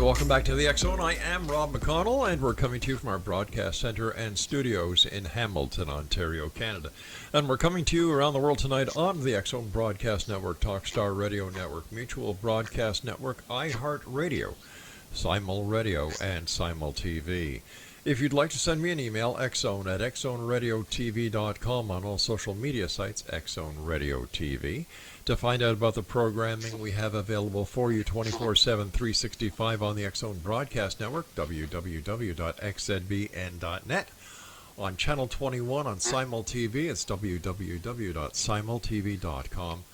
And welcome back to the X Zone. I am Rob McConnell, and we're coming to you from our broadcast center and studios in Hamilton, Ontario, Canada. And we're coming to you around the world tonight on the X Zone Broadcast Network, Talkstar Radio Network, Mutual Broadcast Network, iHeartRadio, Simul Radio, and Simul TV. If you'd like to send me an email, xzone at xzoneradiotv.com, on all social media sites, Xzone Radio TV. To find out about the programming we have available for you 24/7, 365 on the X Zone Broadcast Network, www.xzbn.net. On Channel 21 on Simul TV, it's www.simultv.com.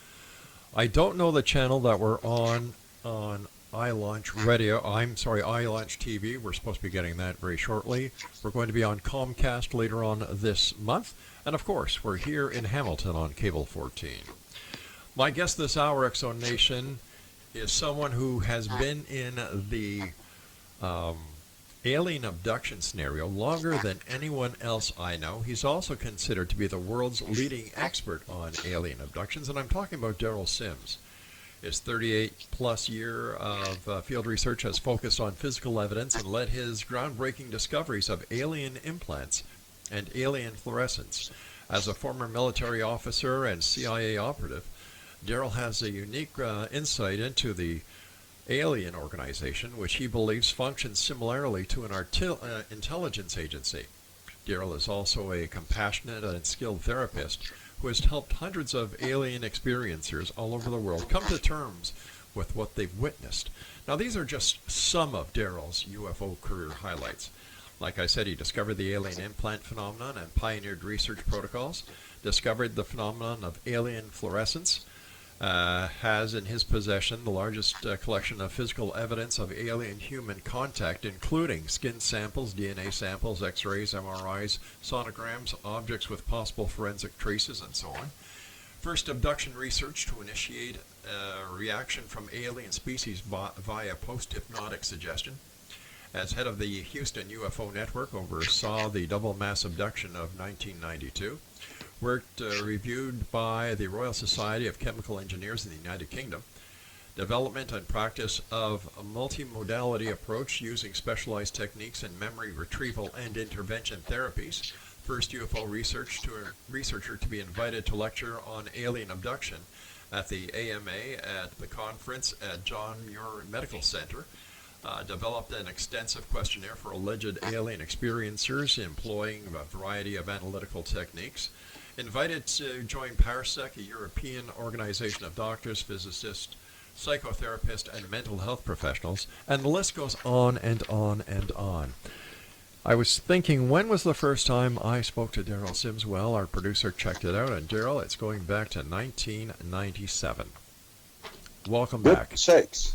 I don't know the channel that we're on iLaunch Radio. iLaunch TV. We're supposed to be getting that very shortly. We're going to be on Comcast later on this month. And of course, we're here in Hamilton on Cable 14. My guest this hour, X Zone Nation, is someone who has been in the alien abduction scenario longer than anyone else I know. He's also considered to be the world's leading expert on alien abductions, and I'm talking about DERREL SIMS. His 38-plus year of field research has focused on physical evidence and led his groundbreaking discoveries of alien implants and alien fluorescence. As a former military officer and CIA operative, DERREL has a unique insight into the alien organization, which he believes functions similarly to an intelligence agency. DERREL is also a compassionate and skilled therapist who has helped hundreds of alien experiencers all over the world come to terms with what they've witnessed. Now, these are just some of DERREL's UFO career highlights. Like I said, he discovered the alien implant phenomenon and pioneered research protocols, discovered the phenomenon of alien fluorescence, has in his possession the largest collection of physical evidence of alien-human contact, including skin samples, DNA samples, X-rays, MRIs, sonograms, objects with possible forensic traces, and so on. First abduction research to initiate a reaction from alien species via post-hypnotic suggestion. As head of the Houston UFO Network, oversaw the double mass abduction of 1992. Worked reviewed by the Royal Society of Chemical Engineers in the United Kingdom. Development and practice of a multimodality approach using specialized techniques in memory retrieval and intervention therapies. First UFO researcher to be invited to lecture on alien abduction at the AMA at the conference at John Muir Medical Center. Developed an extensive questionnaire for alleged alien experiencers employing a variety of analytical techniques. Invited to join PARSEC, a European organization of doctors, physicists, psychotherapists, and mental health professionals, and the list goes on and on and on. I was thinking, when was the first time I spoke to DERREL SIMS? Well, our producer checked it out, and DERREL, it's going back to 1997. Welcome back. Good sakes.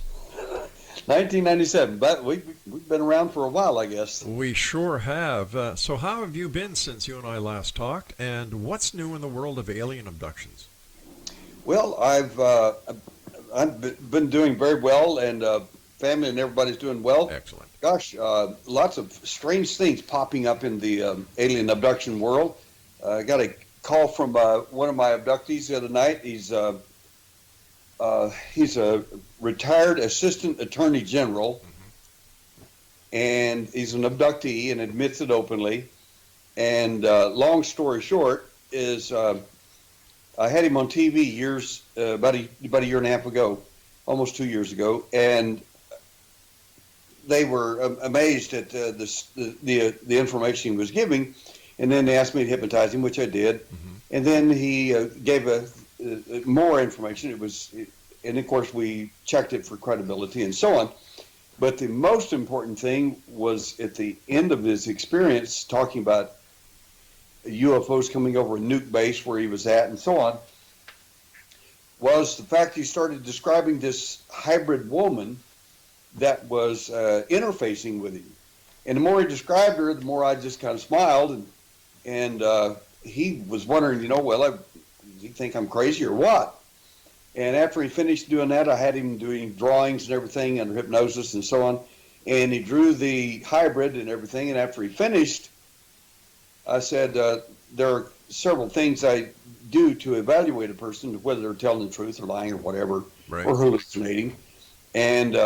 1997, but we've been around for a while, I guess. We sure have. So how have you been since you and I last talked, and what's new in the world of alien abductions? Well, I've been doing very well, and family and everybody's doing well. Excellent. Gosh, lots of strange things popping up in the alien abduction world. I got a call from one of my abductees the other night. He's a retired assistant attorney general, and he's an abductee and admits it openly. And long story short is I had him on TV about a year and a half ago, almost 2 years ago, and they were amazed at the information he was giving, and then they asked me to hypnotize him, which I did, and then he gave more information. And of course we checked it for credibility and so on. But the most important thing was at the end of his experience, talking about UFOs coming over a nuke base where he was at and so on, was the fact he started describing this hybrid woman that was interfacing with him. And the more he described her, the more I just kind of smiled, and he was wondering, does he think I'm crazy or what? And after he finished doing that, I had him doing drawings and everything under hypnosis and so on. And he drew the hybrid and everything. And after he finished, I said, there are several things I do to evaluate a person, whether they're telling the truth or lying or whatever, right, or hallucinating. And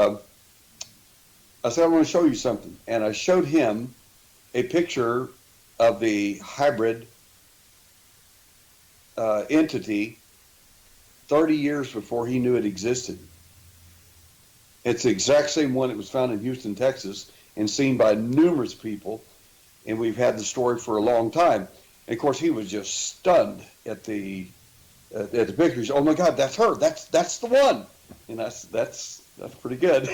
I said, I want to show you something. And I showed him a picture of the hybrid entity 30 years before he knew it existed. It's the exact same one that was found in Houston, Texas, and seen by numerous people. And we've had the story for a long time. And of course, he was just stunned at the pictures. Oh my God, that's her. That's the one. And that's pretty good.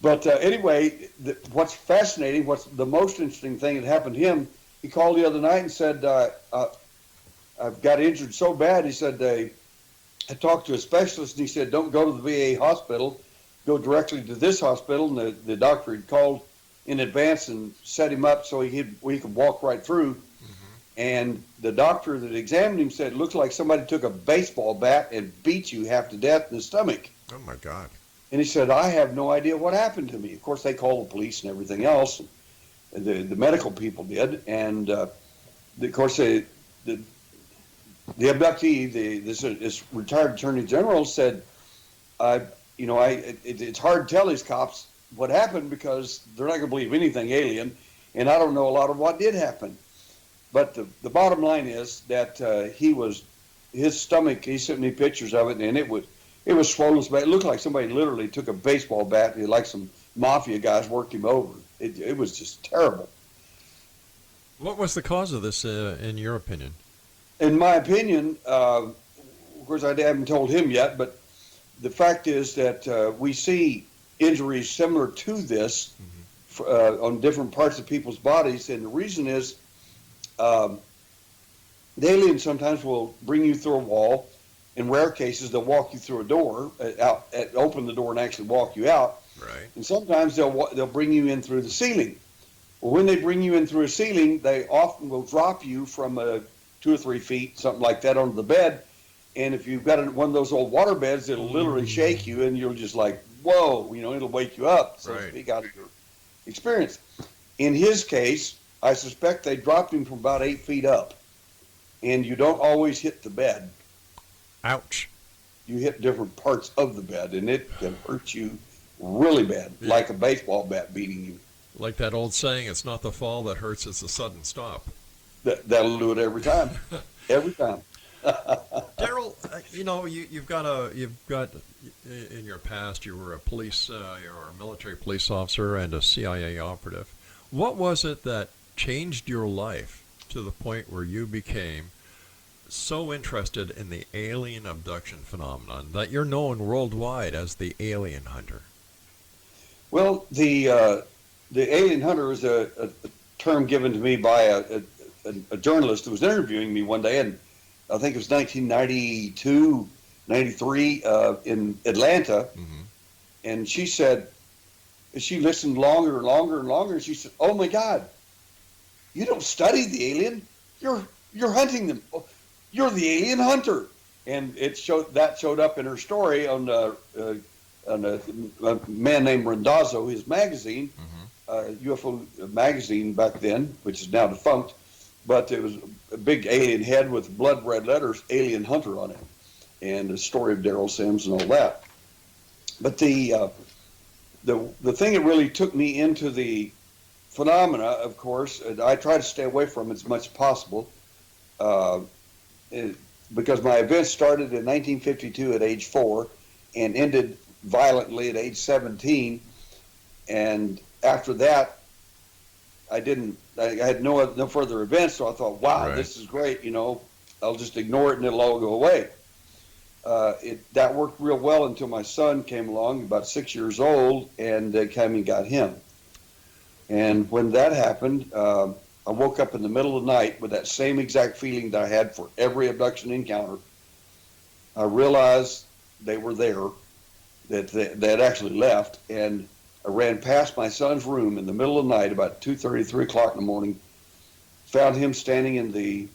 But anyway, what's fascinating, what's the most interesting thing that happened to him, he called the other night and said, I've got injured so bad. He said, I talked to a specialist, and he said, don't go to the VA hospital. Go directly to this hospital. And the doctor had called in advance and set him up so he could walk right through. Mm-hmm. And the doctor that examined him said, it looks like somebody took a baseball bat and beat you half to death in the stomach. Oh, my God. And he said, I have no idea what happened to me. Of course, they called the police and everything else. The medical people did. And, of course, the abductee, this retired attorney general said, it's hard to tell these cops what happened because they're not going to believe anything alien, and I don't know a lot of what did happen. But the bottom line is that his stomach, he sent me pictures of it, and it was swollen. It looked like somebody literally took a baseball bat, like some mafia guys worked him over. It was just terrible. What was the cause of this, in your opinion? In my opinion, of course, I haven't told him yet, but the fact is that we see injuries similar to this on different parts of people's bodies, and the reason is the aliens sometimes will bring you through a wall. In rare cases, they'll walk you through a door, open the door and actually walk you out. Right. And sometimes they'll bring you in through the ceiling. Well, when they bring you in through a ceiling, they often will drop you from 2 or 3 feet, something like that, onto the bed. And if you've got one of those old water beds, it'll literally shake you, and you're just like, whoa, it'll wake you up, so to speak, out of your experience. In his case, I suspect they dropped him from about 8 feet up, and you don't always hit the bed. Ouch. You hit different parts of the bed, and it can hurt you really bad, like a baseball bat beating you. Like that old saying, it's not the fall that hurts, it's the sudden stop. That'll do it every time. Every time. Darrell, you've got in your past, you were a military police officer and a CIA operative. What was it that changed your life to the point where you became so interested in the alien abduction phenomenon that you're known worldwide as the alien hunter? Well, the alien hunter is a term given to me by a journalist who was interviewing me one day, and I think it was 1992, 93 in Atlanta. Mm-hmm. And she said, she listened longer and longer and longer, and she said, oh my God, you don't study the alien, you're hunting them. You're the alien hunter. And it showed up in her story on a man named Randazzo, his magazine, UFO magazine back then, which is now defunct. But it was a big alien head with blood red letters, Alien Hunter, on it, and the story of DERREL, SIMS, and all that. But the thing that really took me into the phenomena, of course, I try to stay away from it as much as possible, because my event started in 1952 at age 4 and ended violently at age 17, and after that, I had no further events, so I thought, wow, right, this is great, I'll just ignore it and it'll all go away. That worked real well until my son came along, about 6 years old, and came and got him. And when that happened, I woke up in the middle of the night with that same exact feeling that I had for every abduction encounter. I realized they were there, that they had actually left, and I ran past my son's room in the middle of the night, about 2:30, 3 o'clock in the morning, found him standing in the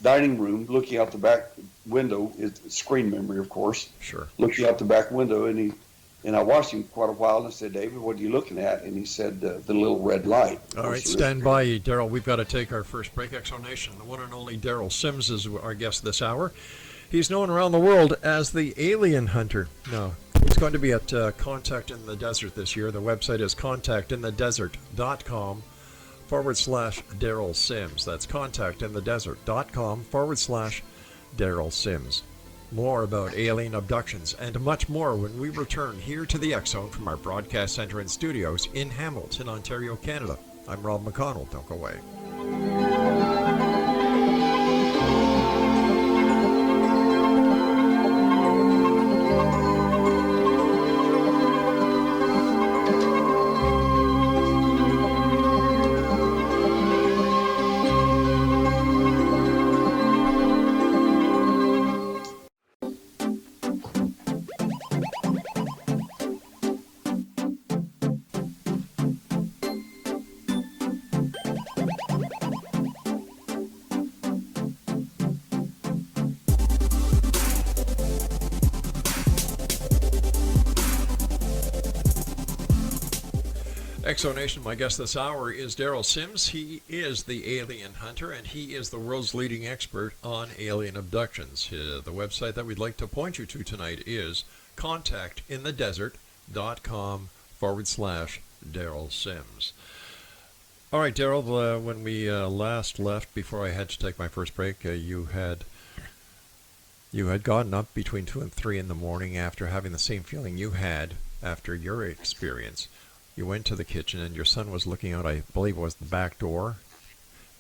dining room looking out the back window, screen memory, of course. Sure. Looking out the back window, and I watched him quite a while, and I said, David, what are you looking at? And he said, the little red light. All right, stand by, Darrell. We've got to take our first break. Exonation. The one and only DERREL SIMS is our guest this hour. He's known around the world as the alien hunter. Now, He's going to be at Contact in the Desert this year. The website is contactinthedesert.com/Darrell Sims. That's contactinthedesert.com/Darrell Sims. More about alien abductions and much more when we return here to the X Zone from our broadcast center and studios in Hamilton, Ontario, Canada. I'm Rob McConnell. Don't go away. Exonation, my guest this hour is Darrell Sims. He is the alien hunter, and he is the world's leading expert on alien abductions. The website that we'd like to point you to tonight is contactinthedesert.com/Darrell Sims. All right, Darrell, when we last left, before I had to take my first break, you had gotten up between 2 and 3 in the morning after having the same feeling you had after your experience. You went to the kitchen, and your son was looking out, I believe it was the back door,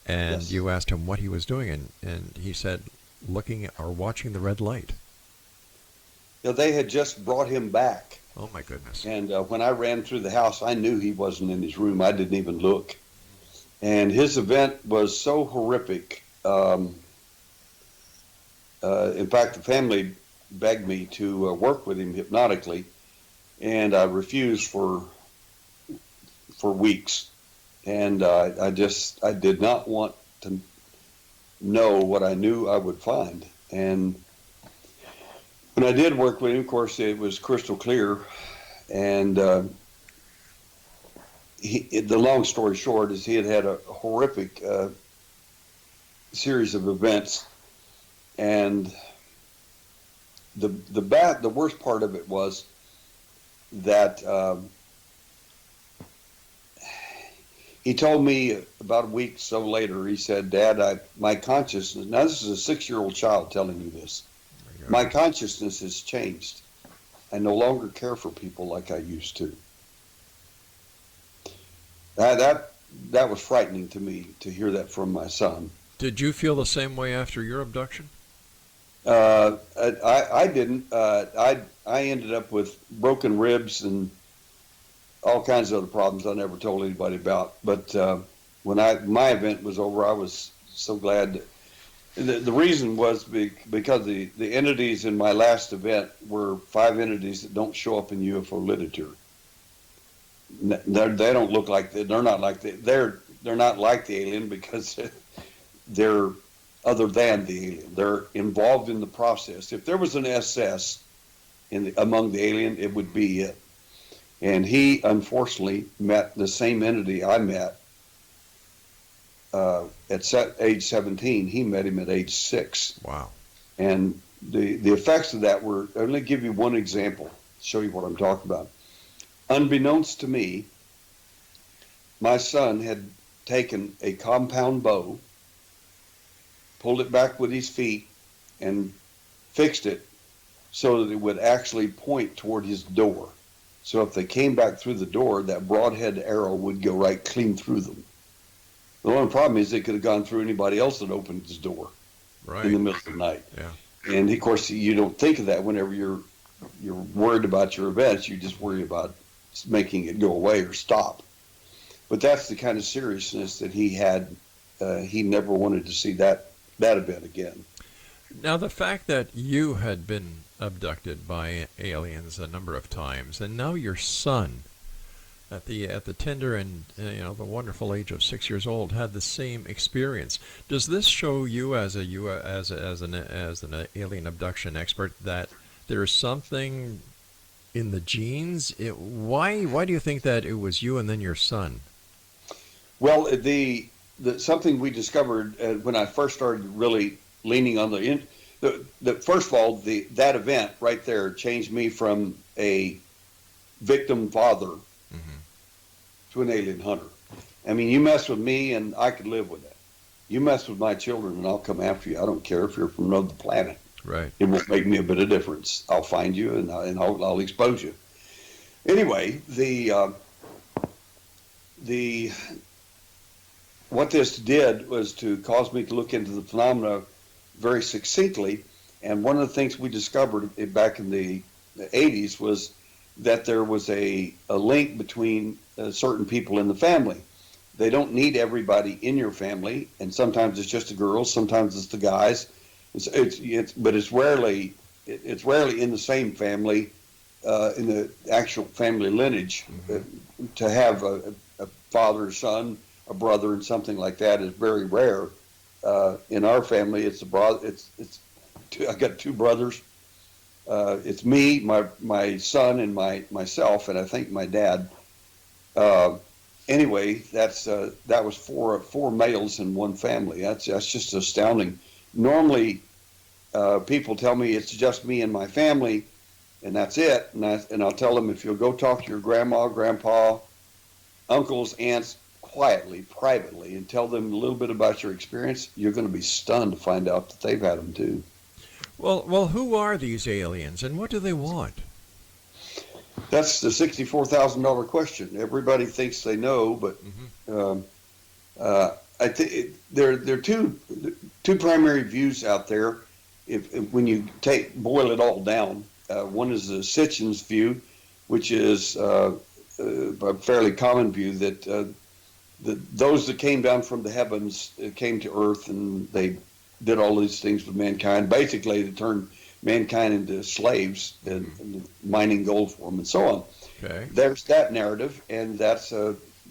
and yes. You asked him what he was doing, and he said, looking or watching the red light. You know, they had just brought him back. Oh, my goodness. And when I ran through the house, I knew he wasn't in his room. I didn't even look. And his event was so horrific. In fact, the family begged me to work with him hypnotically, and I refused for weeks, and I did not want to know what I knew I would find. And when I did work with him, of course, it was crystal clear. And the long story short is he had a horrific series of events, and the worst part of it was that. He told me about a week or so later, he said, Dad, my consciousness, now this is a 6-year-old child telling you this, my consciousness has changed. I no longer care for people like I used to. That was frightening to me to hear that from my son. Did you feel the same way after your abduction? I didn't. I ended up with broken ribs and all kinds of other problems I never told anybody about. But when my event was over, I was so glad. The reason was because the entities in my last event were 5 entities that don't show up in UFO literature. They don't look like they're not like they're not like the alien because they're other than the alien. They're involved in the process. If there was an SS among the alien, it would be it. And he, unfortunately, met the same entity I met at age 17. He met him at age 6. Wow. And the effects of that were, I'm going to give you one example, show you what I'm talking about. Unbeknownst to me, my son had taken a compound bow, pulled it back with his feet, and fixed it so that it would actually point toward his door. So if they came back through the door, that broadhead arrow would go right clean through them. The only problem is it could have gone through anybody else that opened his door in the middle of the night. Yeah. And of course, you don't think of that whenever you're worried about your events. You just worry about making it go away or stop. But that's the kind of seriousness that he had. He never wanted to see that event again. Now, the fact that you had been abducted by aliens a number of times, and now your son, at the tender and the wonderful age of 6 years old, had the same experience. Does this show you as an alien abduction expert that there is something in the genes? Why do you think that it was you and then your son? Well, something we discovered when I first started really leaning on First of all, that event right there changed me from a victim father to an alien hunter. I mean, you mess with me and I could live with that. You mess with my children and I'll come after you. I don't care if you're from another planet. Right. It won't make me a bit of difference. I'll find you and I'll expose you. Anyway, what this did was to cause me to look into the phenomena very succinctly. And one of the things we discovered back in the 80s was that there was a link between certain people in the family. They don't need everybody in your family, and sometimes it's just the girls, sometimes it's the guys. But it's rarely in the same family, in the actual family lineage. To have a father, son, a brother, and something like that is very rare. In our family, it's a brother. I got two brothers. It's me, my son, and myself, and I think my dad. Anyway, that was four males in one family. That's just astounding. Normally, people tell me it's just me and my family, and that's it. And I'll tell them, if you'll go talk to your grandma, grandpa, uncles, aunts, quietly, privately, and tell them a little bit about your experience, you're going to be stunned to find out that they've had them too. Well, who are these aliens, and what do they want? That's the $64,000 question. Everybody thinks they know, but I think there are two primary views out there. If when you boil it all down, one is the Sitchin's view, which is a fairly common view that those that came down from the heavens came to Earth and they did all these things with mankind. Basically, they turned mankind into slaves and mining gold for them and so on. Okay. There's that narrative, and that's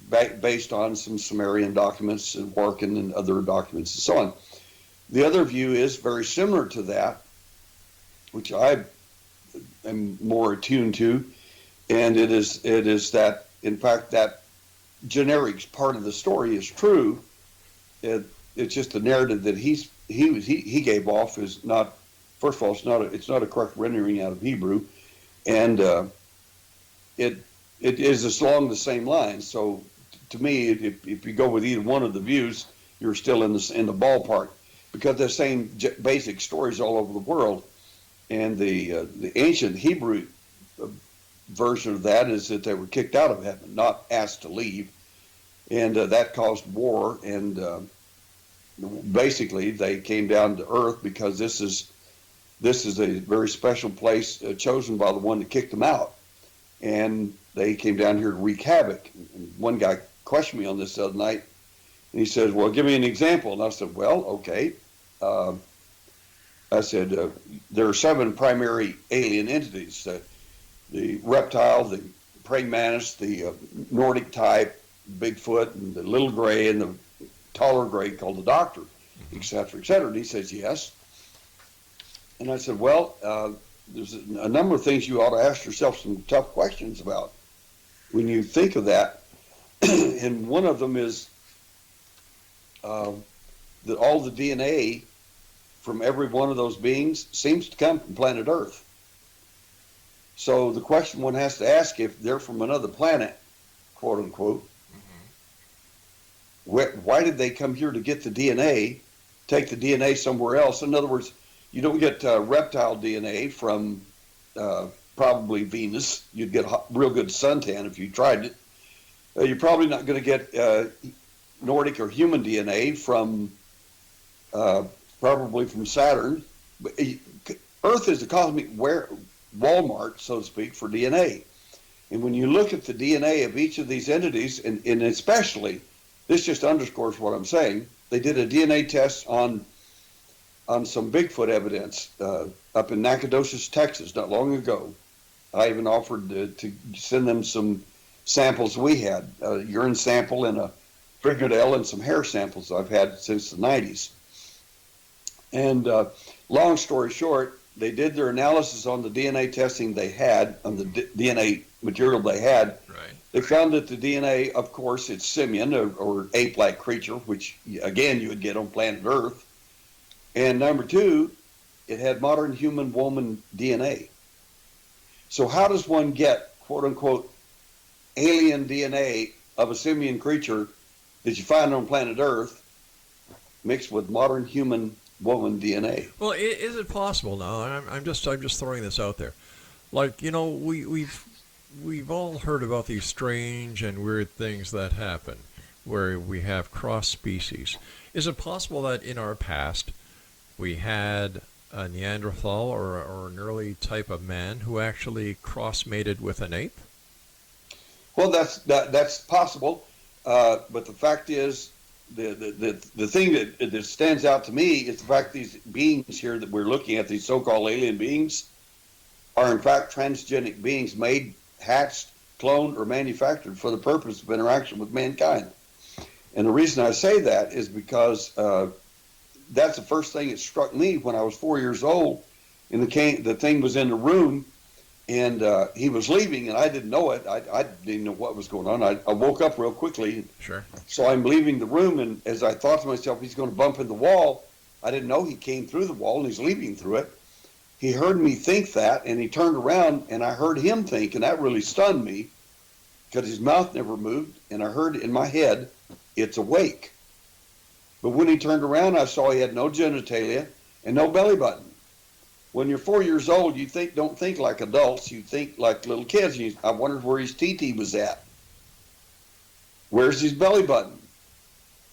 based on some Sumerian documents and Warkan and other documents and so on. The other view is very similar to that, which I am more attuned to, and it is that, in fact, that generic part of the story is true. It's just the narrative that he gave off is not. First of all, it's not a correct rendering out of Hebrew, and it is along the same lines. So, to me, if you go with either one of the views, you're still in the ballpark, because they're same basic stories all over the world. And the ancient Hebrew version of that is that they were kicked out of heaven, not asked to leave, and that caused war. And basically, they came down to earth because this is a very special place chosen by the one that kicked them out. And they came down here to wreak havoc. And one guy questioned me on this the other night, and he says, well, give me an example. And I said, well, okay. I said, there are 7 primary alien entities, the reptile, the praying mantis, the Nordic type, Bigfoot, and the little gray, and the taller gray called the Doctor, et cetera, et cetera. And he says, yes. And I said, well, there's a number of things you ought to ask yourself some tough questions about when you think of that. And one of them is that all the DNA from every one of those beings seems to come from planet Earth. So the question one has to ask, if they're from another planet, quote unquote, why did they come here to get the DNA, take the DNA somewhere else? In other words, you don't get reptile DNA from probably Venus. You'd get real good suntan if you tried it. You're probably not going to get Nordic or human DNA from probably from Saturn. But Earth is the cosmic Walmart, so to speak, for DNA. And when you look at the DNA of each of these entities, and especially, this just underscores what I'm saying, they did a DNA test on some Bigfoot evidence up in Nacogdoches, Texas, not long ago. I even offered to send them some samples we had, a urine sample and a fingernail and some hair samples I've had since the 90s. And long story short, they did their analysis on the DNA testing they had, on the DNA material they had. Right. They found that the DNA, of course, it's simian or ape-like creature, which, again, you would get on planet Earth. And number two, it had modern human woman DNA. So how does one get, quote unquote, alien DNA of a simian creature that you find on planet Earth mixed with modern human woman DNA? Well, is it possible now? I'm just throwing this out there. Like, you know, we've all heard about these strange and weird things that happen where we have cross species. Is it possible that in our past we had a Neanderthal or an early type of man who actually cross-mated with an ape? Well, that's possible, but the fact is, the thing that stands out to me is the fact these beings here that we're looking at, these so-called alien beings, are in fact transgenic beings made, hatched, cloned, or manufactured for the purpose of interaction with mankind. And the reason I say that is because that's the first thing that struck me when I was 4 years old, and the thing was in the room, and he was leaving, and I didn't know it. I didn't know what was going on. I woke up real quickly. Sure. So I'm leaving the room, and as I thought to myself, he's going to bump in the wall, I didn't know he came through the wall, and he's leaving through it. He heard me think that, and he turned around, and I heard him think, and that really stunned me, because his mouth never moved, and I heard in my head, it's awake. But when he turned around, I saw he had no genitalia and no belly button. When you're 4 years old, you don't think like adults, you think like little kids. I wondered where his TT was at. Where's his belly button?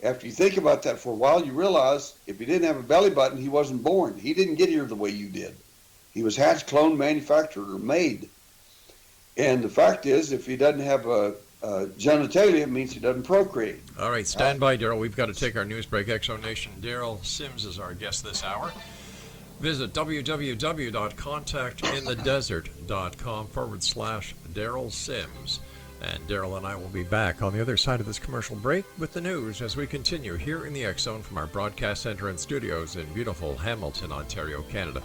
After you think about that for a while, you realize if he didn't have a belly button, he wasn't born. He didn't get here the way you did. He was hatched, cloned, manufactured, or made. And the fact is, if he doesn't have a genitalia, it means he doesn't procreate. All right, stand by, Darrell. We've got to take our news break. Exo Nation, Darrell Sims is our guest this hour. Visit www.contactinthedesert.com/Darrell Sims. And Darrell and I will be back on the other side of this commercial break with the news as we continue here in the X Zone from our broadcast center and studios in beautiful Hamilton, Ontario, Canada.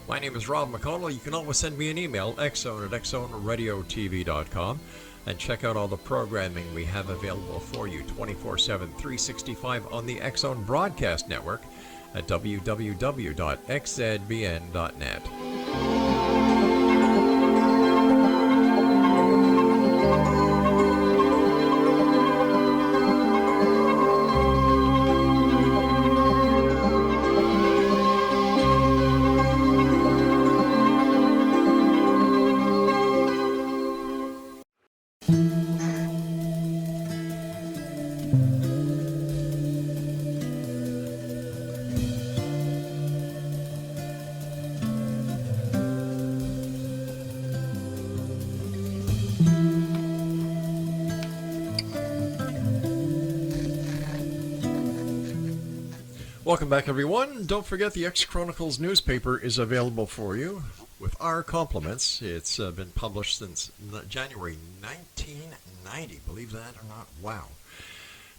My name is Rob McConnell. You can always send me an email, xzone@xzoneradiotv.com, and check out all the programming we have available for you 24/7, 365 on the X Zone Broadcast Network at www.xzbn.net. Welcome back, everyone. Don't forget the X Chronicles newspaper is available for you with our compliments. It's been published since January 1990. Believe that or not? Wow.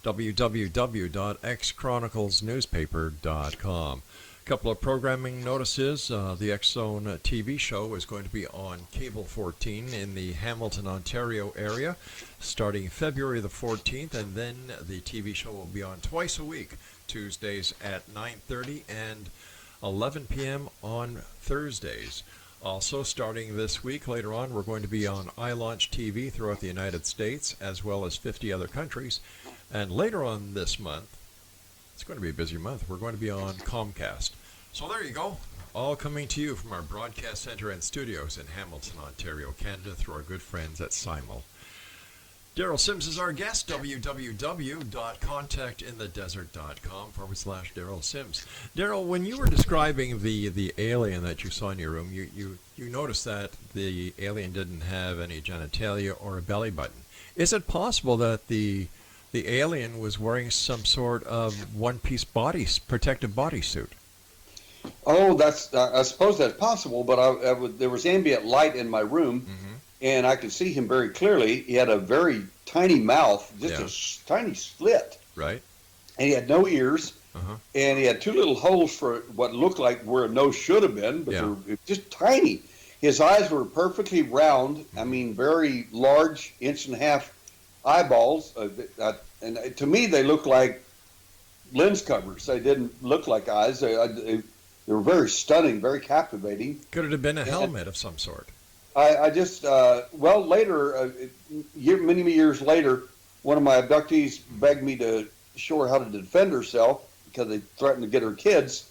www.xchroniclesnewspaper.com. A couple of programming notices. The X Zone TV show is going to be on Cable 14 in the Hamilton, Ontario area starting February the 14th, and then the TV show will be on twice a week, Tuesdays at 9:30 and 11 p.m. on Thursdays. Also, starting this week, later on, we're going to be on iLaunch TV throughout the United States, as well as 50 other countries. And later on this month, it's going to be a busy month, we're going to be on Comcast. So there you go. All coming to you from our broadcast center and studios in Hamilton, Ontario, Canada, through our good friends at SIML. Darrell Sims is our guest, www.contactinthedesert.com/Darrell Sims. Darrell, when you were describing the alien that you saw in your room, you noticed that the alien didn't have any genitalia or a belly button. Is it possible that the alien was wearing some sort of one-piece protective bodysuit? Oh, I suppose that's possible, but there was ambient light in my room, and I could see him very clearly. He had a very tiny mouth, just a tiny slit. Right. And he had no ears, and he had two little holes for what looked like where a nose should have been, but they're just tiny. His eyes were perfectly round, I mean, very large, inch-and-a-half eyeballs, and to me they looked like lens covers. They didn't look like eyes. They were very stunning, very captivating. Could it have been a And helmet of some sort? I just, well, later, many, many years later, one of my abductees begged me to show her how to defend herself because they threatened to get her kids.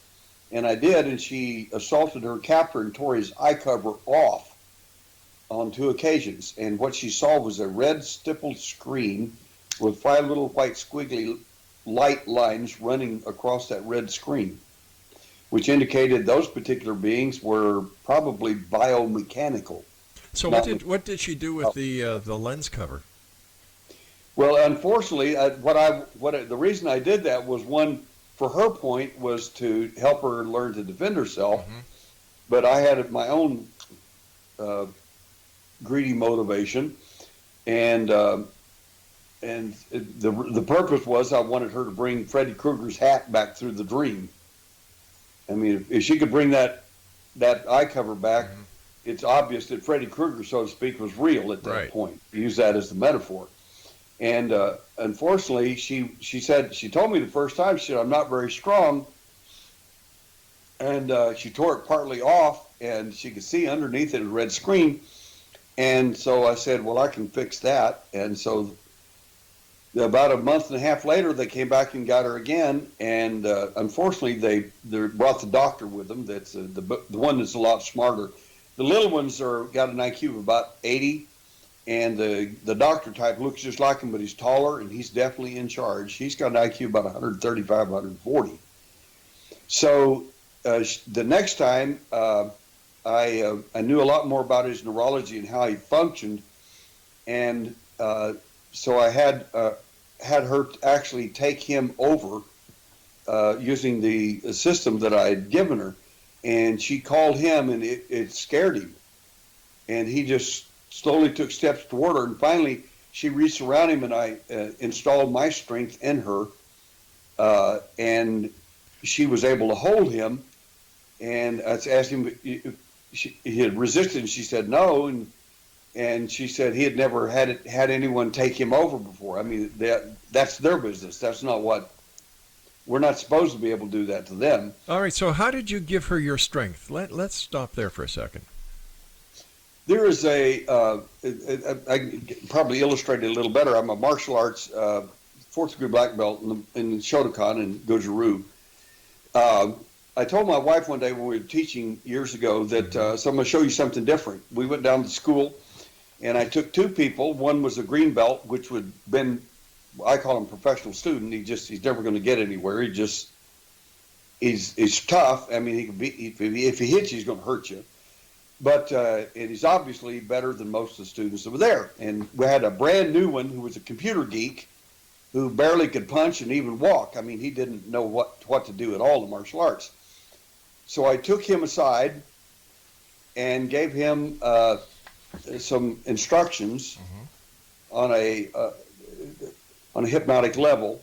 And I did, and she assaulted her captor and tore his eye cover off on 2 occasions. And what she saw was a red stippled screen with 5 little white squiggly light lines running across that red screen, which indicated those particular beings were probably biomechanical. So what did she do with the lens cover? Well, unfortunately, the reason I did that was, one, for her point, was to help her learn to defend herself. Mm-hmm. But I had my own greedy motivation, and the purpose was I wanted her to bring Freddy Krueger's hat back through the dream. I mean, if she could bring that eye cover back, mm-hmm. It's obvious that Freddy Krueger, so to speak, was real at that point. Use that as the metaphor. And unfortunately, she told me the first time, she said, I'm not very strong. And she tore it partly off, and she could see underneath it a red screen. And so I said, well, I can fix that. And so about a month and a half later, they came back and got her again. And unfortunately, they brought the doctor with them. That's the one that's a lot smarter. The little ones got an IQ of about 80. And the doctor type looks just like him, but he's taller, and he's definitely in charge. He's got an IQ about 135, 140. So the next time, I knew a lot more about his neurology and how he functioned, and so I had her actually take him over using the system that I had given her, and she called him, and it scared him, and he just slowly took steps toward her, and finally she reached around him, and I installed my strength in her, and she was able to hold him. And I asked him if he had resisted, and she said no, and she said he had never had anyone take him over before. I mean, that's their business. That's not what we're not supposed to be able to do that to them. All right. So how did you give her your strength? Let's stop there for a second. There is I can probably illustrate it a little better. I'm a martial arts 4th degree black belt in Shotokan in Goju-Ryu. I told my wife one day when we were teaching years ago that so I'm going to show you something different. We went down to school, and I took 2 people. One was a green belt, which would been, I call him professional student. He's never going to get anywhere. He's tough. I mean, he can be, if he hits you, he's going to hurt you. But he's obviously better than most of the students that were there. And we had a brand new one who was a computer geek who barely could punch and even walk. I mean, he didn't know what to do at all in martial arts. So I took him aside and gave him some instructions on a hypnotic level,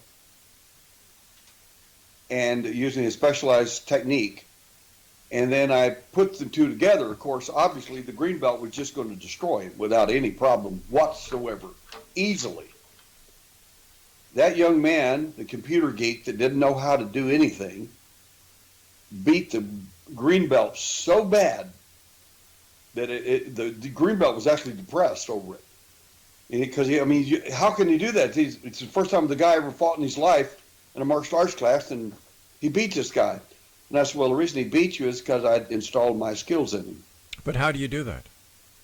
and using a specialized technique. And then I put the 2 together. Of course, obviously, the green belt was just going to destroy him without any problem whatsoever, easily. That young man, the computer geek that didn't know how to do anything, beat the green belt so bad that the green belt was actually depressed over it. Because, I mean, how can he do that? It's the first time the guy ever fought in his life in a martial arts class, and he beat this guy. And I said, well, the reason he beat you is because I installed my skills in him. But how do you do that?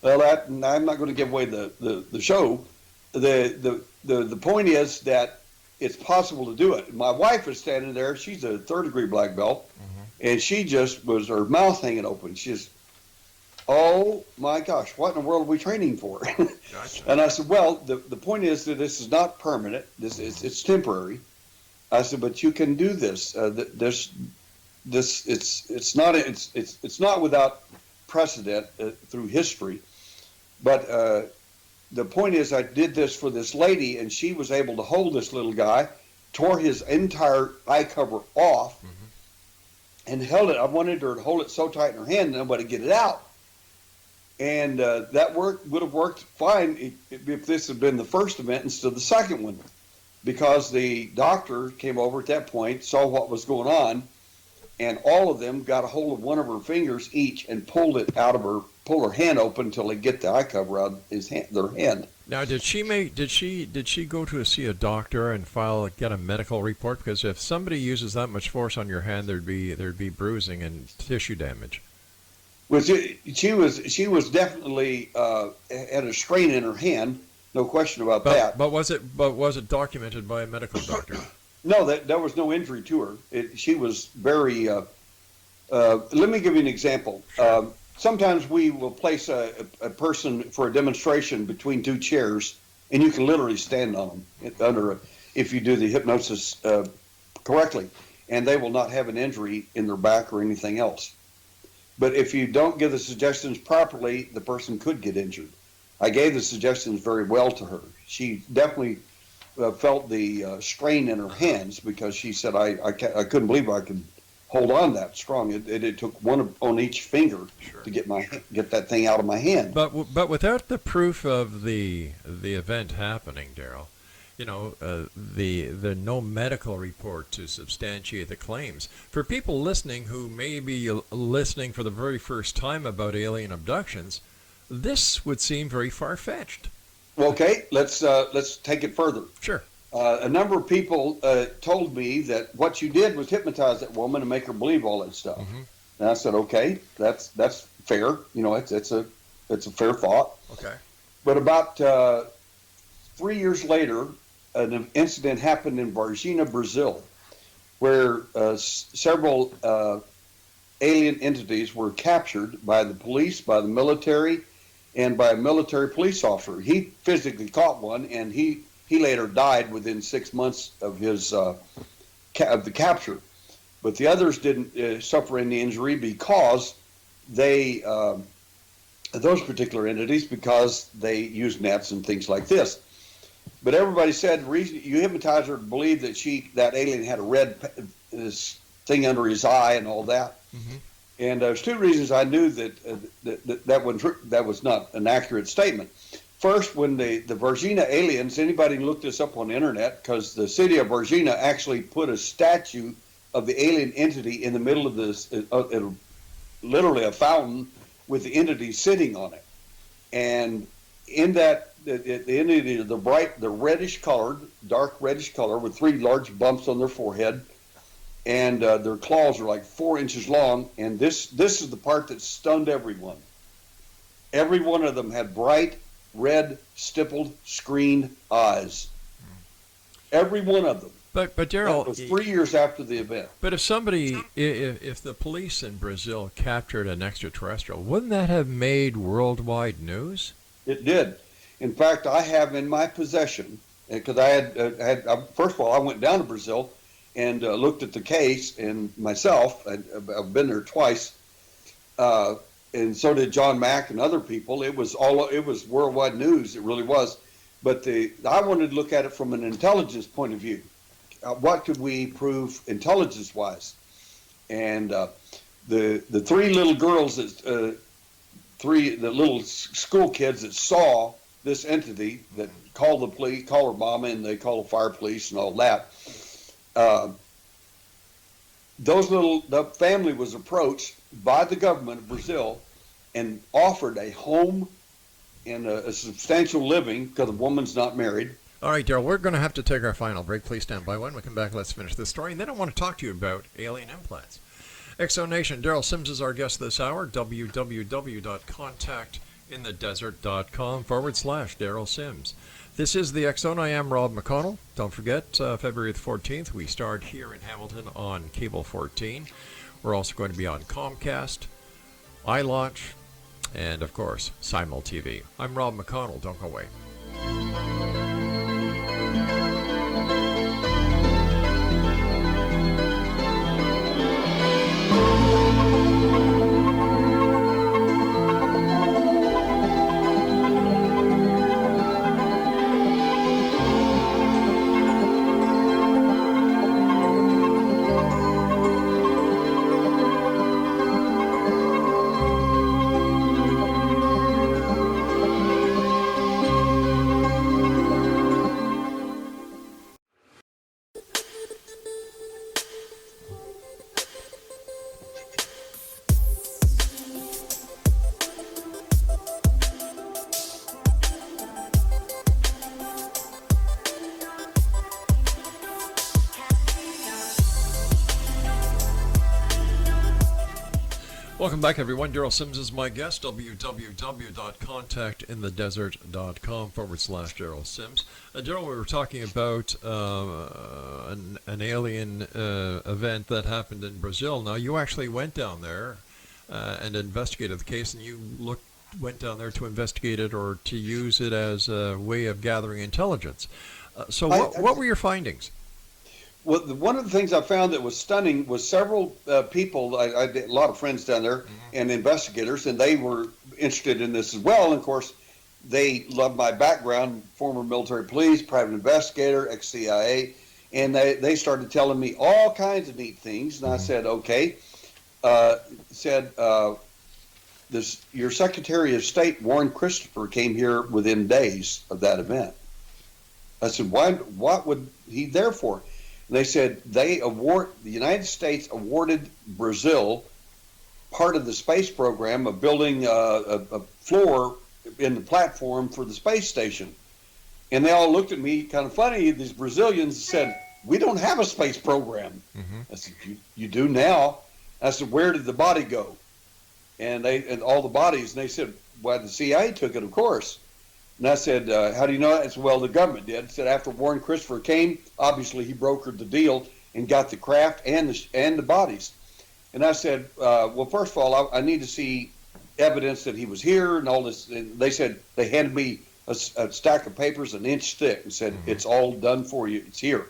Well, I'm not going to give away the show. The point is that it's possible to do it. My wife is standing there. She's a 3rd degree black belt, and she just was her mouth hanging open. She's, oh my gosh, what in the world are we training for? Gotcha. And I said, well, the point is that this is not permanent. It's temporary. I said, but you can do this. It's not without precedent through history, but the point is I did this for this lady, and she was able to hold this little guy, tore his entire eye cover off, and held it. I wanted her to hold it so tight in her hand that nobody get it out, and that would have worked fine if this had been the first event instead of the second one, because the doctor came over at that point, saw what was going on, and all of them got a hold of one of her fingers each and pulled her hand open until they get the eye cover out of their hand. Now, did she go to see a doctor and get a medical report? Because if somebody uses that much force on your hand, there'd be bruising and tissue damage. Well, she was definitely had a strain in her hand, no question about that. But was it documented by a medical doctor? No, there was no injury to her. She was very. Let me give you an example. Sure. Sometimes we will place a person for a demonstration between two chairs, and you can literally stand on them if you do the hypnosis correctly, and they will not have an injury in their back or anything else. But if you don't give the suggestions properly, the person could get injured. I gave the suggestions very well to her. She definitely felt the strain in her hands because she said, I couldn't believe I could hold on that strong. It took one on each finger Sure. to get that thing out of my hand. But without the proof of the event happening, Darrell, the no medical report to substantiate the claims. For people listening who may be listening for the very first time about alien abductions, this would seem very far-fetched. Okay, let's take it further. Sure. A number of people told me that what you did was hypnotize that woman and make her believe all that stuff. Mm-hmm. And I said, okay, that's fair. It's a fair thought. Okay. But about 3 years later, an incident happened in Varginha, Brazil, where several alien entities were captured by the police, by the military, and by a military police officer. He physically caught one, and he later died within 6 months of his of the capture. But the others didn't suffer any injury because they those particular entities because they used nets and things like this. But everybody said the reason you hypnotized her to believe that alien had a red this thing under his eye and all that. Mm-hmm. And there's two reasons I knew that was not an accurate statement. First, when the Varginha aliens, anybody can look this up on the internet, because the city of Varginha actually put a statue of the alien entity in the middle of this, literally a fountain with the entity sitting on it. And in that, the entity, the reddish colored, dark reddish color with three large bumps on their forehead, and their claws are like 4 inches long. And this is the part that stunned everyone. Every one of them had bright red, stippled, screened eyes. Every one of them. But Darrell, that was 3 years after the event. But if the police in Brazil captured an extraterrestrial, wouldn't that have made worldwide news? It did. In fact, I have in my possession, because first of all, I went down to Brazil and looked at the case, and myself, I've been there twice, and so did John Mack and other people. It was worldwide news. It really was. But I wanted to look at it from an intelligence point of view. What could we prove intelligence-wise? And the three little girls, the little school kids that saw this entity that called the police, call her mama, and they call the fire police and all that. The family was approached by the government of Brazil and offered a home and a substantial living because the woman's not married. All right, Darrell, we're going to have to take our final break. Please stand by. When we come back, let's finish this story. And then I want to talk to you about alien implants. Exonation, Darrell Sims is our guest this hour. www.contactinthedesert.com/Darrell Sims. This is the X Zone. I am Rob McConnell. Don't forget, February the 14th, we start here in Hamilton on Cable 14. We're also going to be on Comcast, iLaunch, and, of course, Simul TV. I'm Rob McConnell. Don't go away. Welcome back, everyone. Darrell Sims is my guest. www.contactinthedesert.com/Darrell Sims. Darrell, we were talking about an alien event that happened in Brazil. Now, you actually went down there and investigated the case, and you went down there to investigate it or to use it as a way of gathering intelligence. So what were your findings? Well, one of the things I found that was stunning was several people, I did a lot of friends down there, and investigators, and they were interested in this as well. And of course, they loved my background, former military police, private investigator, ex-CIA, and they started telling me all kinds of neat things. And I said, okay. Your Secretary of State, Warren Christopher, came here within days of that event. I said, what would he there for? And they said the United States awarded Brazil part of the space program of building a floor in the platform for the space station. And they all looked at me kind of funny, these Brazilians, said, we don't have a space program. I said, you do now. I said, where did the body go? And all the bodies, and they said, well, the CIA took it, of course. And I said, how do you know that? I said, well, the government did. I said, after Warren Christopher came, obviously he brokered the deal and got the craft and the bodies. And I said, well, first of all, I need to see evidence that he was here and all this. And they said, they handed me a stack of papers, an inch thick, and said, it's all done for you. It's here.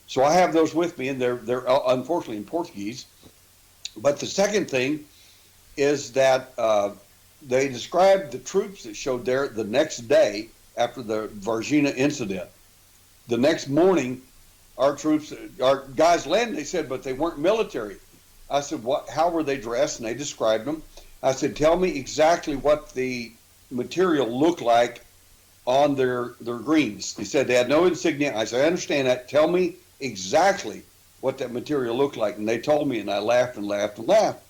So I have those with me, and they're unfortunately in Portuguese. But the second thing is that they described the troops that showed there the next day after the Varginha incident. The next morning, our guys landed. They said, but they weren't military. I said, how were they dressed? And they described them. I said, tell me exactly what the material looked like on their greens. They said they had no insignia. I said, I understand that. Tell me exactly what that material looked like. And they told me, and I laughed and laughed and laughed.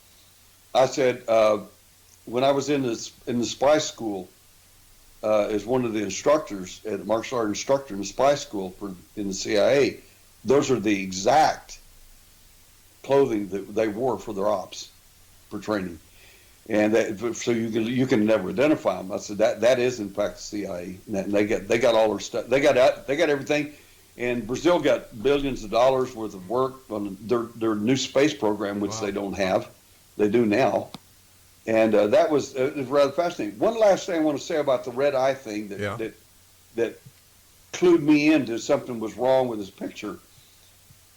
I said, when I was in the spy school, as one of the instructors, a martial art instructor in the spy school in the CIA, those are the exact clothing that they wore for their ops, for training, and so you can never identify them. I said that is in fact the CIA, and they got all their stuff. They got everything, and Brazil got billions of dollars worth of work on their new space program, which they don't have. They do now. And that was rather fascinating. One last thing I want to say about the red eye thing that clued me into something was wrong with his picture.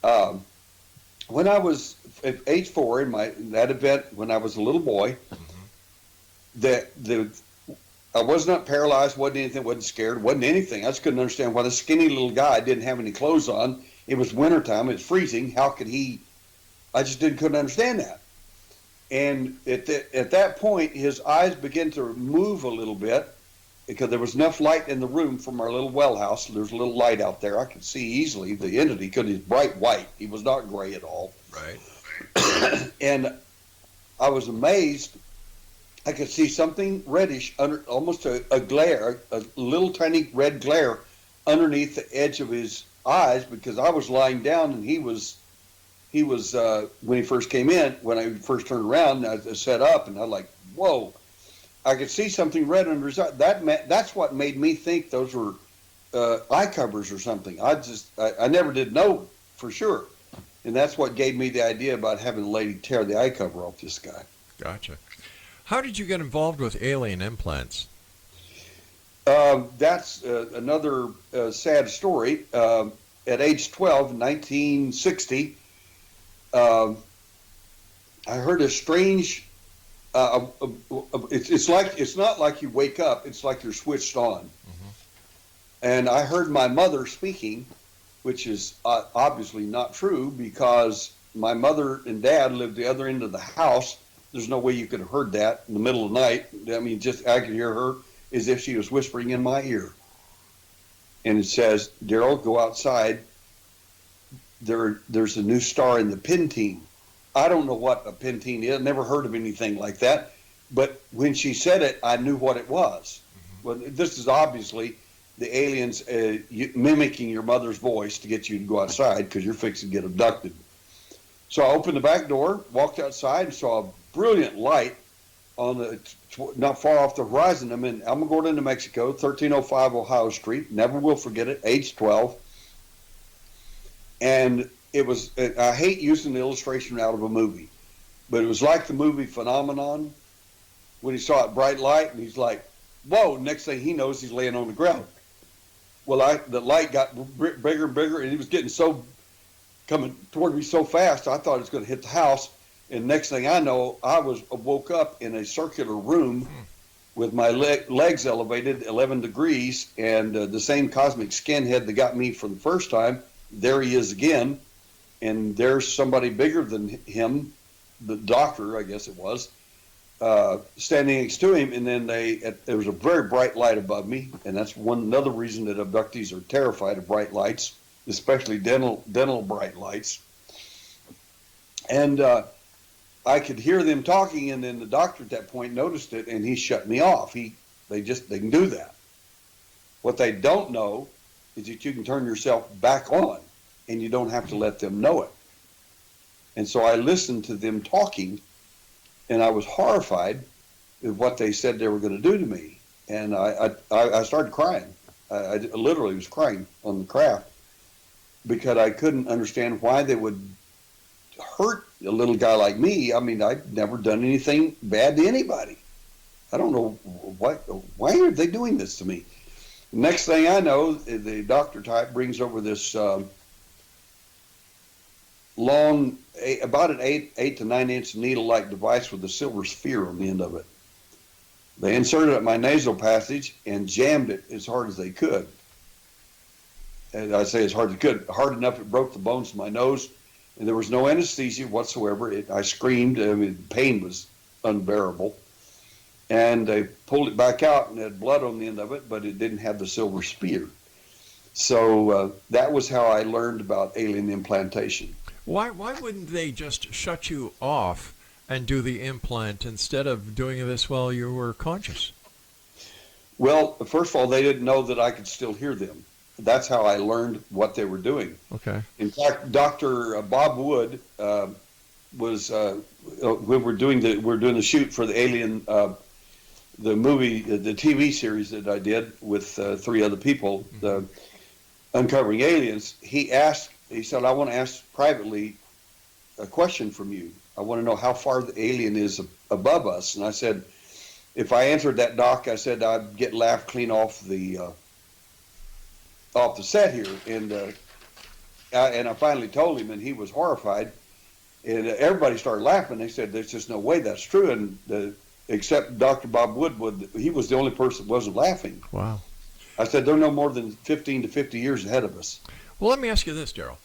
When I was at age 4 in that event, when I was a little boy, I was not paralyzed, wasn't anything, wasn't scared, wasn't anything. I just couldn't understand why the skinny little guy didn't have any clothes on. It was wintertime, it was freezing. How could he? I just couldn't understand that. And at that point, his eyes began to move a little bit because there was enough light in the room from our little well house. There's a little light out there. I could see easily the entity because he's bright white. He was not gray at all. Right. And I was amazed. I could see something reddish under, almost a glare, a little tiny red glare underneath the edge of his eyes because I was lying down and he was when he first came in, when I first turned around, I sat up and I was like, whoa, I could see something red under his eye. That's what made me think those were eye covers or something. I never did know for sure. And that's what gave me the idea about having the lady tear the eye cover off this guy. Gotcha. How did you get involved with alien implants? That's another sad story. At age 12, 1960, I heard a strange. It's not like you wake up. It's like you're switched on. And I heard my mother speaking, which is obviously not true because my mother and dad lived the other end of the house. There's no way you could have heard that in the middle of the night. I mean, just I could hear her as if she was whispering in my ear. And it says, Darrell, go outside. There's a new star in the Pentine. I don't know what a Pentine is. Never heard of anything like that. But when she said it, I knew what it was. Well, this is obviously the aliens mimicking your mother's voice to get you to go outside because you're fixing to get abducted. So I opened the back door, walked outside, and saw a brilliant light on the not far off the horizon. I'm in Alamogordo, New Mexico, 1305 Ohio Street. Never will forget it. Age 12, and it was. I hate using the illustration out of a movie, but it was like the movie Phenomenon when he saw it bright light, and he's like, "Whoa!" Next thing he knows, he's laying on the ground. Well, the light got bigger and bigger, and he was getting coming toward me so fast, I thought it was going to hit the house. And next thing I know, I woke up in a circular room with my legs elevated 11 degrees, and the same cosmic skinhead that got me for the first time, there he is again, and there's somebody bigger than him, the doctor, I guess it was, standing next to him, and then there was a very bright light above me, and that's another reason that abductees are terrified of bright lights, especially dental bright lights. And I could hear them talking, and then the doctor at that point noticed it, and he shut me off. They can do that. What they don't know is that you can turn yourself back on, and you don't have to let them know it. And so I listened to them talking, and I was horrified at what they said they were going to do to me. And I started crying. I literally was crying on the craft because I couldn't understand why they would hurt a little guy like me. I mean, I'd never done anything bad to anybody. I don't know why are they doing this to me. Next thing I know, the doctor type brings over this long, about an 8 to 9 inch needle-like device with a silver sphere on the end of it. They inserted it in my nasal passage and jammed it as hard as they could. And I say as hard as they could, hard enough it broke the bones of my nose. And there was no anesthesia whatsoever. I screamed. I mean, pain was unbearable. And they pulled it back out and had blood on the end of it, but it didn't have the silver spear. So that was how I learned about alien implantation. Why wouldn't they just shut you off and do the implant instead of doing this while you were conscious? Well, first of all, they didn't know that I could still hear them. That's how I learned what they were doing. Okay. In fact, Dr. Bob Wood was when we're doing the shoot for the Alien, the movie, the TV series that I did with 3 other people, the Uncovering Aliens. He said, "I want to ask privately a question from you. I want to know how far the alien is above us." And I said, if I answered that, Doc, I said I'd get laughed clean off the set here. And I finally told him, and he was horrified. And everybody started laughing. They said, "There's just no way that's true." And except Dr. Bob Wood, he was the only person that wasn't laughing. Wow. I said, "They're no more than 15 to 50 years ahead of us." Well, let me ask you this, Darrell.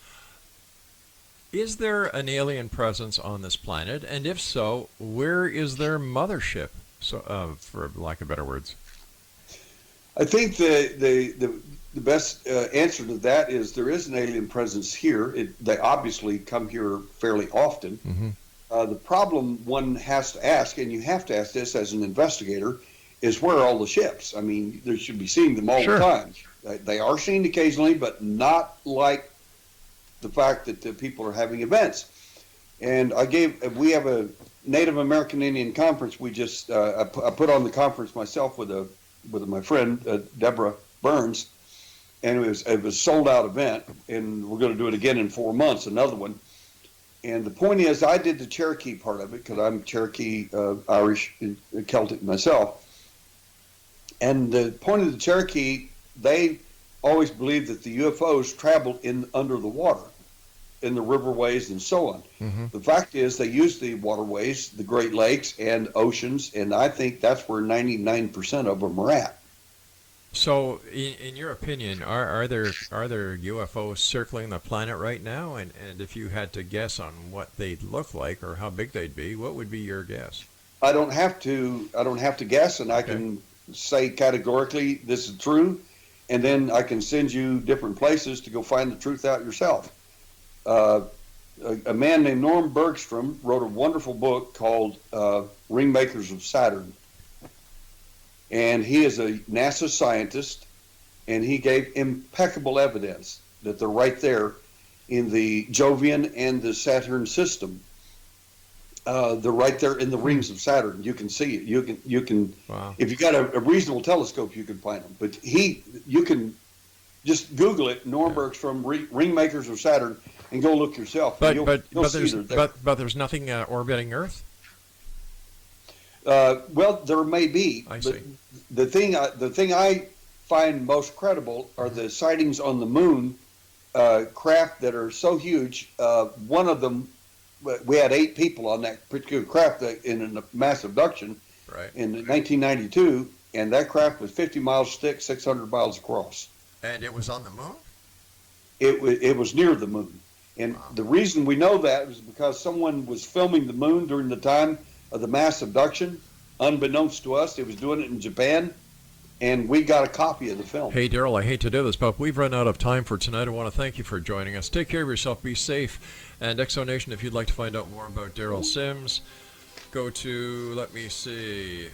Is there an alien presence on this planet? And if so, where is their mothership, for lack of better words? I think the best answer to that is there is an alien presence here. They obviously come here fairly often. Mm-hmm. The problem one has to ask, and you have to ask this as an investigator, is where are all the ships? I mean, they should be seeing them all the time. They are seen occasionally, but not like the fact that the people are having events. And we have a Native American Indian conference. We just I put on the conference myself with my friend Deborah Burns, and it was a sold out event, and we're going to do it again in 4 months, another one. And the point is, I did the Cherokee part of it because I'm Cherokee, Irish, and Celtic myself. And the point of the Cherokee, they always believed that the UFOs traveled under the water, in the riverways and so on. Mm-hmm. The fact is, they use the waterways, the Great Lakes and oceans, and I think that's where 99% of them are at. So, in your opinion, are there UFOs circling the planet right now? And if you had to guess on what they'd look like or how big they'd be, what would be your guess? I don't have to guess, and I can say categorically this is true, and then I can send you different places to go find the truth out yourself. A man named Norm Bergstrom wrote a wonderful book called Ringmakers of Saturn. And he is a NASA scientist, and he gave impeccable evidence that they're right there in the Jovian and the Saturn system. They're right there in the rings of Saturn. You can see it. You can. Wow. If you got a reasonable telescope, you can find them. But you can just Google it. Nuremberg's from ring makers of Saturn, and go look yourself. But there's nothing orbiting Earth. Well, there may be. I see. The thing I find most credible are the sightings on the moon, craft that are so huge. One of them, we had 8 people on that particular craft in a mass abduction in 1992, and that craft was 50 miles thick, 600 miles across. And it was on the moon? It was near the moon. And the reason we know that is because someone was filming the moon during the time of the mass abduction, unbeknownst to us. They was doing it in Japan, and we got a copy of the film. Hey, Darrell, I hate to do this, but we've run out of time for tonight. I want to thank you for joining us. Take care of yourself. Be safe. And Exonation, if you'd like to find out more about DERREL SIMS, go to, let me see,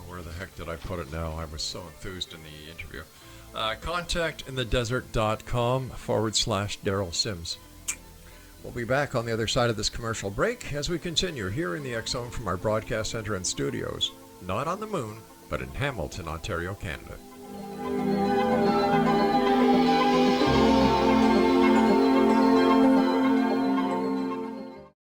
where the heck did I put it now? I was so enthused in the interview. contactinthedesert.com/DERREL SIMS. We'll be back on the other side of this commercial break as we continue here in the X Zone from our broadcast center and studios, not on the moon, but in Hamilton, Ontario, Canada.